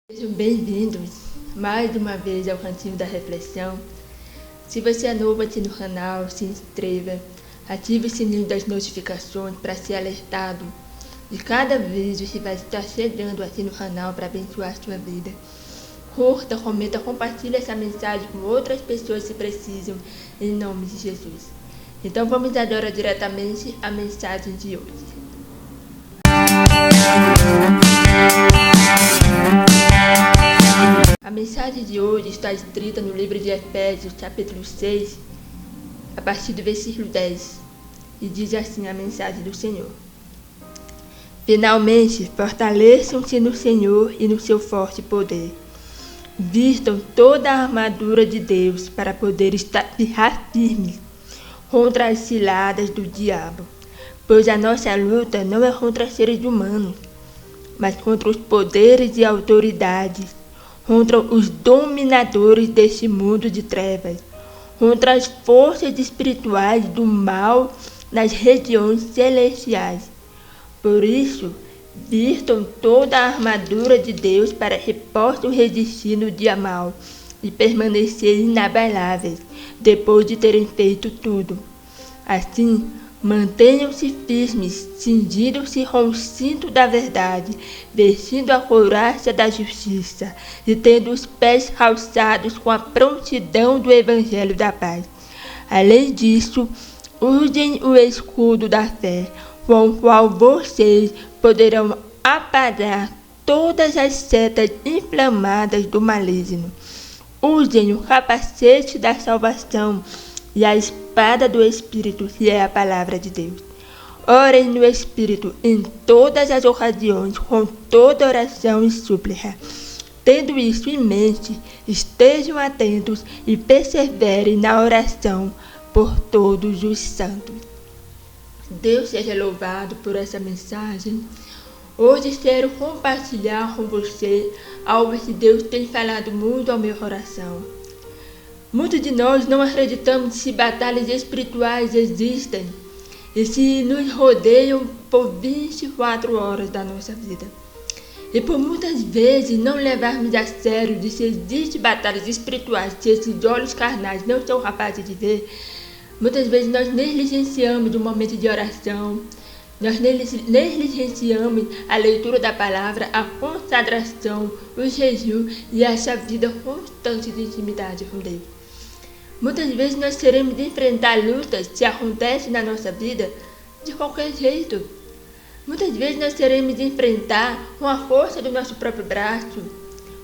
Sejam bem-vindos mais uma vez ao Cantinho da Reflexão. Se você é novo aqui no canal, se inscreva, ative o sininho das notificações para ser alertado de cada vídeo que vai estar chegando aqui no canal para abençoar a sua vida. Curta, comenta, compartilhe essa mensagem com outras pessoas que precisam, em nome de Jesus. Então vamos agora diretamente à mensagem de hoje. A mensagem de hoje está escrita no livro de Efésios, capítulo 6, a partir do versículo 10, e diz assim a mensagem do Senhor. Finalmente, fortaleçam-se no Senhor e no seu forte poder. Vistam toda a armadura de Deus para poder estar firmes contra as ciladas do diabo, pois a nossa luta não é contra seres humanos, mas contra os poderes e autoridades, contra os dominadores deste mundo de trevas, contra as forças espirituais do mal nas regiões celestiais. Por isso, vistam toda a armadura de Deus para que possam resistir no dia mau e permanecer inabaláveis depois de terem feito tudo. Assim, mantenham-se firmes, cingindo-se com o cinto da verdade, vestindo a couraça da justiça e tendo os pés calçados com a prontidão do evangelho da paz. Além disso, usem o escudo da fé, com o qual vocês poderão apagar todas as setas inflamadas do maligno. Usem o capacete da salvação e a espada do Espírito, que é a palavra de Deus. Orem no Espírito em todas as ocasiões, com toda oração e súplica. Tendo isso em mente, estejam atentos e perseverem na oração por todos os santos. Deus seja louvado por essa mensagem. Hoje quero compartilhar com você algo que Deus tem falado muito ao meu coração. Muitos de nós não acreditamos que batalhas espirituais existem e se nos rodeiam por 24 horas da nossa vida. E por muitas vezes não levarmos a sério de se existem batalhas espirituais que esses olhos carnais não são capazes de ver, muitas vezes nós negligenciamos o momento de oração, nós negligenciamos a leitura da palavra, a consagração, o jejum e essa vida constante de intimidade com Deus. Muitas vezes nós teremos de enfrentar lutas que acontecem na nossa vida de qualquer jeito. Muitas vezes nós teremos de enfrentar com a força do nosso próprio braço,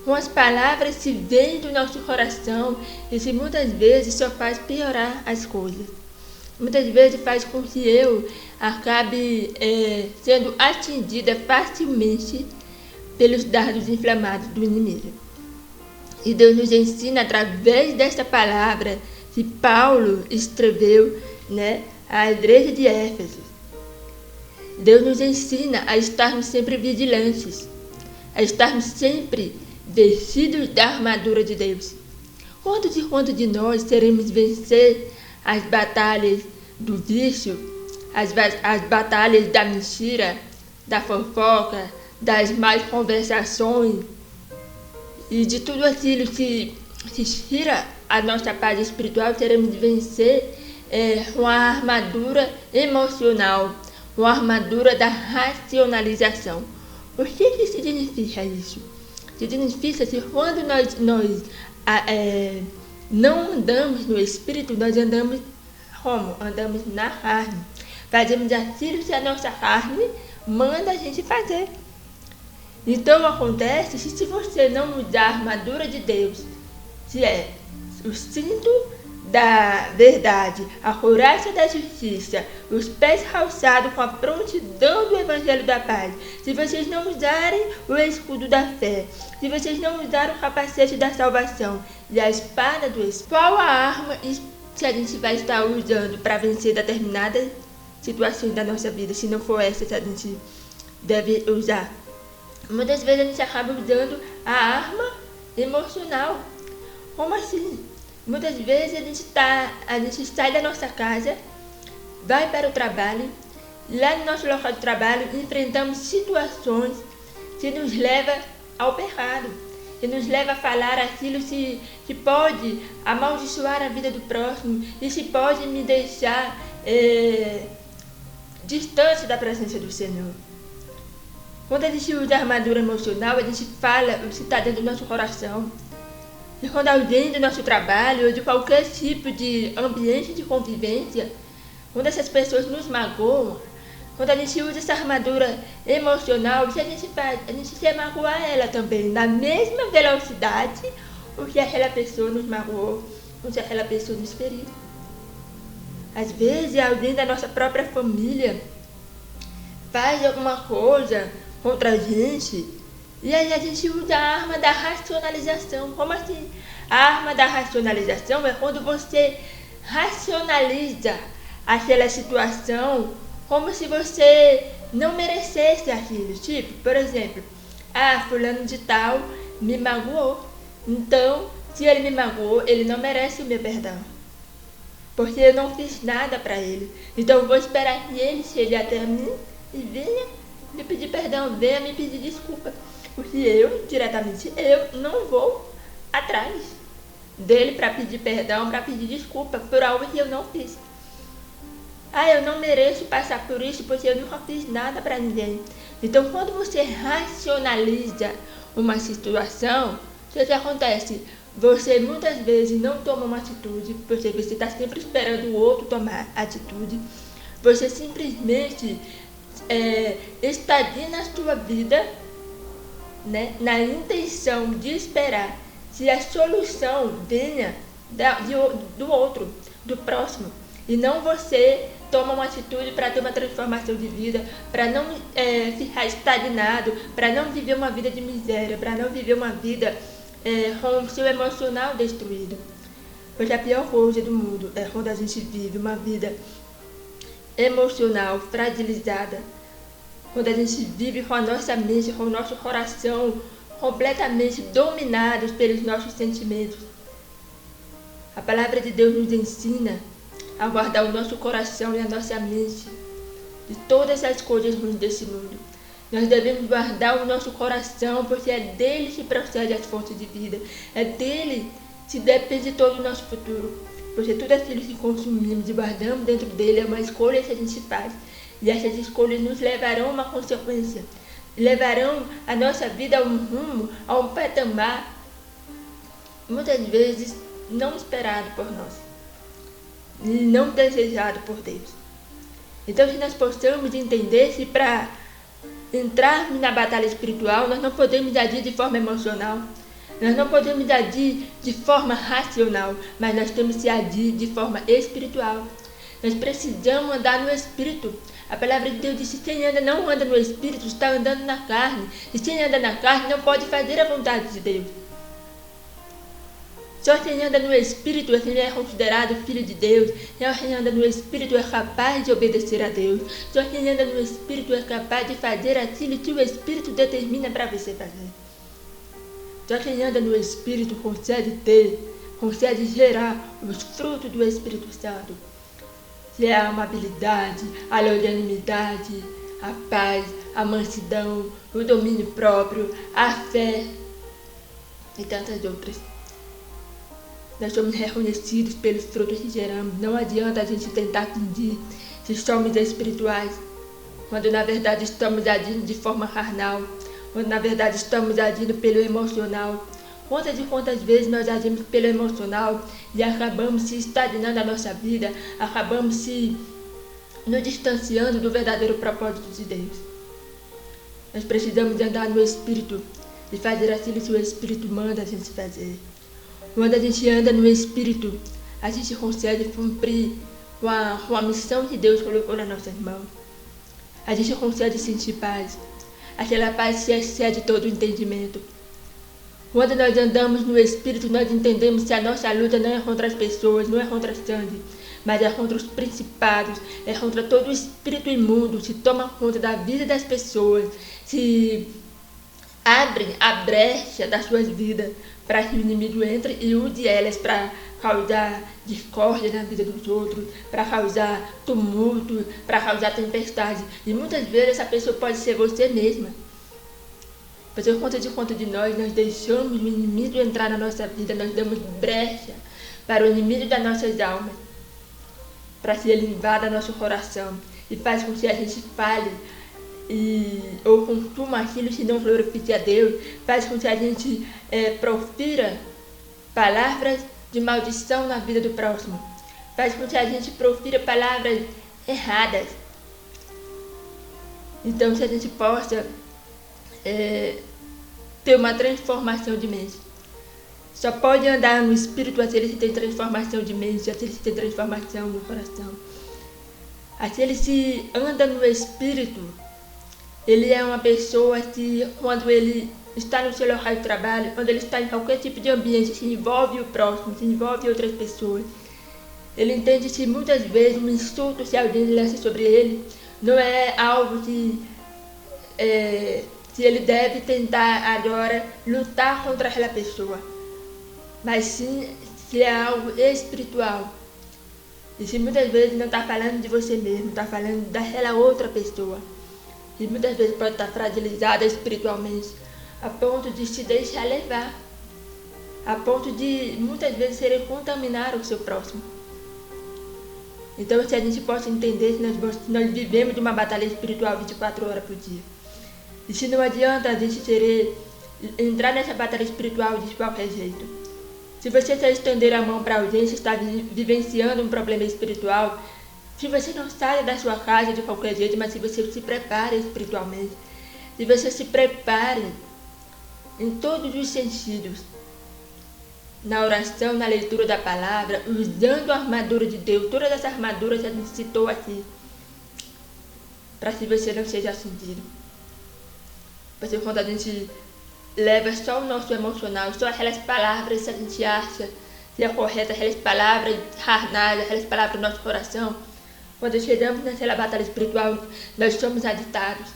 com as palavras que vêm do nosso coração e que muitas vezes só faz piorar as coisas. Muitas vezes faz com que eu acabe sendo atingida facilmente pelos dardos inflamados do inimigo. E Deus nos ensina através desta palavra que Paulo escreveu, à igreja de Éfeso. Deus nos ensina a estarmos sempre vigilantes, a estarmos sempre vestidos da armadura de Deus. Quantos e quantos de nós teremos vencer as batalhas do vício, as batalhas da mentira, da fofoca, das más conversações e de tudo aquilo que tira a nossa paz espiritual? Teremos de vencer com a armadura emocional, com a armadura da racionalização. O que significa isso? Significa que quando nós não andamos no Espírito, nós andamos como? Andamos na carne. Fazemos aquilo que a nossa carne manda a gente fazer. Então acontece que se você não usar a armadura de Deus, que é o cinto da verdade, a couraça da justiça, os pés calçados com a prontidão do evangelho da paz, se vocês não usarem o escudo da fé, se vocês não usarem o capacete da salvação e a espada do Espírito, qual a arma que a gente vai estar usando para vencer determinadas situações da nossa vida, se não for essa que a gente deve usar? Muitas vezes a gente acaba usando a arma emocional. Como assim? Muitas vezes a gente sai da nossa casa, vai para o trabalho, lá no nosso local de trabalho enfrentamos situações que nos levam ao pecado. e nos leva a falar aquilo que pode amaldiçoar a vida do próximo e se pode me deixar distante da presença do Senhor. Quando a gente usa a armadura emocional, a gente fala o que está dentro do nosso coração. E quando alguém do nosso trabalho ou de qualquer tipo de ambiente de convivência, quando essas pessoas nos magoam, quando a gente usa essa armadura emocional, o que a gente faz? A gente quer magoar ela também, na mesma velocidade o que aquela pessoa nos magoou, o que aquela pessoa nos feriu. Às vezes alguém da nossa própria família faz alguma coisa contra a gente e aí a gente usa a arma da racionalização. Como assim? A arma da racionalização é quando você racionaliza aquela situação como se você não merecesse aquilo. Tipo, por exemplo, fulano de tal me magoou, então se ele me magoou, ele não merece o meu perdão, porque eu não fiz nada para ele. Então eu vou esperar que ele chegue até mim e venha me pedir perdão, venha me pedir desculpa, porque eu, diretamente, eu não vou atrás dele para pedir perdão, para pedir desculpa por algo que eu não fiz. Eu não mereço passar por isso porque eu nunca fiz nada para ninguém. Então quando você racionaliza uma situação, o que acontece? Você muitas vezes não toma uma atitude, porque você está sempre esperando o outro tomar atitude. Você simplesmente estagna a sua vida, né, na intenção de esperar que a solução venha do outro, do próximo. E não você toma uma atitude para ter uma transformação de vida, para não ficar estagnado, para não viver uma vida de miséria, para não viver uma vida com o seu emocional destruído. Porque a pior coisa do mundo é quando a gente vive uma vida emocional fragilizada, quando a gente vive com a nossa mente, com o nosso coração completamente dominados pelos nossos sentimentos. A palavra de Deus nos ensina a guardar o nosso coração e a nossa mente de todas as coisas ruins desse mundo. Nós devemos guardar o nosso coração, porque é dele que procede as fontes de vida. É dele que depende todo o nosso futuro. Porque tudo aquilo que consumimos e guardamos dentro dele é uma escolha que a gente faz. E essas escolhas nos levarão a uma consequência. Levarão a nossa vida a um rumo, a um patamar, muitas vezes não esperado por nós, e não desejado por Deus. Então, se nós possamos entender que para entrarmos na batalha espiritual, nós não podemos agir de forma emocional, nós não podemos agir de forma racional, mas nós temos que agir de forma espiritual. Nós precisamos andar no Espírito. A palavra de Deus diz que quem não anda no Espírito está andando na carne, e quem anda na carne não pode fazer a vontade de Deus. Só quem anda no Espírito é quem é considerado filho de Deus. Só quem anda no Espírito é capaz de obedecer a Deus. Só quem anda no Espírito é capaz de fazer aquilo que o Espírito determina para você fazer. Só quem anda no Espírito consegue gerar os frutos do Espírito Santo, que é a amabilidade, a longanimidade, a paz, a mansidão, o domínio próprio, a fé e tantas outras. Nós somos reconhecidos pelos frutos que geramos. Não adianta a gente tentar fingir que somos espirituais, quando na verdade estamos agindo de forma carnal, quando na verdade estamos agindo pelo emocional. Quantas e quantas vezes nós agimos pelo emocional e acabamos se estagnando a nossa vida, acabamos se nos distanciando do verdadeiro propósito de Deus. Nós precisamos andar no Espírito e fazer aquilo que o Espírito manda a gente fazer. Quando a gente anda no Espírito, a gente consegue cumprir com a missão que Deus colocou nas nossas mãos. A gente consegue sentir paz, aquela paz que excede todo o entendimento. Quando nós andamos no Espírito, nós entendemos que a nossa luta não é contra as pessoas, não é contra a sangue, mas é contra os principados, é contra todo o espírito imundo que toma conta da vida das pessoas, que abrem a brecha das suas vidas para que o inimigo entre e use elas para causar discórdia na vida dos outros, para causar tumulto, para causar tempestade. E muitas vezes essa pessoa pode ser você mesma. Por conta de nós deixamos o inimigo entrar na nossa vida, nós damos brecha para o inimigo das nossas almas, para que ele invada nosso coração e faz com que a gente fale ou consuma aquilo que não glorifique a Deus, faz com que a gente profira palavras de maldição na vida do próximo, faz com que a gente profira palavras erradas. Então, se a gente possa ter uma transformação de mente. Só pode andar no espírito aquele que tem transformação de mente, aquele que tem transformação no coração. Aquele que anda no espírito, ele é uma pessoa que, quando ele está no seu local de trabalho, quando ele está em qualquer tipo de ambiente que envolve o próximo, que envolve outras pessoas, ele entende que muitas vezes um insulto que alguém lança sobre ele não é algo que ele deve tentar agora lutar contra aquela pessoa, mas sim que é algo espiritual. E se muitas vezes não está falando de você mesmo, está falando daquela outra pessoa, e muitas vezes pode estar fragilizada espiritualmente, a ponto de se deixar levar, a ponto de muitas vezes querer contaminar o seu próximo. Então, se a gente possa entender que nós vivemos de uma batalha espiritual 24 horas por dia, e se não adianta a gente querer entrar nessa batalha espiritual de qualquer jeito. Se você quer estender a mão para alguém, se está vivenciando um problema espiritual, se você não sai da sua casa de qualquer jeito, mas se você se prepare espiritualmente, se você se prepare em todos os sentidos, na oração, na leitura da palavra, usando a armadura de Deus, todas as armaduras que a gente citou aqui, para que você não seja atingido. Porque quando a gente leva só o nosso emocional, só aquelas palavras que a gente acha que é correta, aquelas palavras carnais, aquelas palavras do nosso coração, quando chegamos naquela batalha espiritual, nós somos agitados,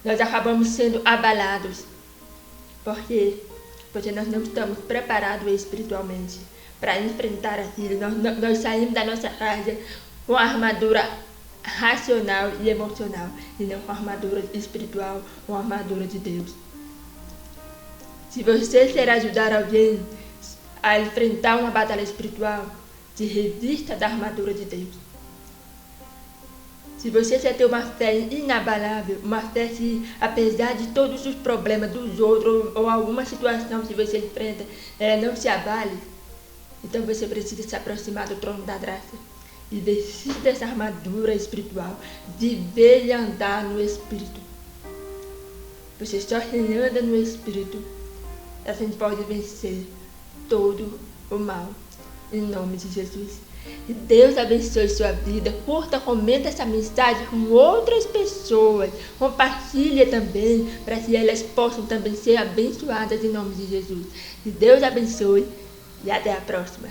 nós acabamos sendo abalados. Por quê? Porque nós não estamos preparados espiritualmente para enfrentar aquilo. Nós saímos da nossa casa com a armadura racional e emocional, e não com a armadura espiritual, com a armadura de Deus. Se você quer ajudar alguém a enfrentar uma batalha espiritual, se revista da armadura de Deus. Se você quer ter uma fé inabalável, uma fé que, apesar de todos os problemas dos outros ou alguma situação que você enfrenta, ela não se abale, então você precisa se aproximar do trono da graça e vestir dessa armadura espiritual, viver e andar no Espírito. Você só quem anda no Espírito, a gente pode vencer todo o mal, em nome de Jesus. E Deus abençoe sua vida. Curta, comenta essa mensagem com outras pessoas. Compartilhe também, para que elas possam também ser abençoadas em nome de Jesus. E Deus abençoe e até a próxima.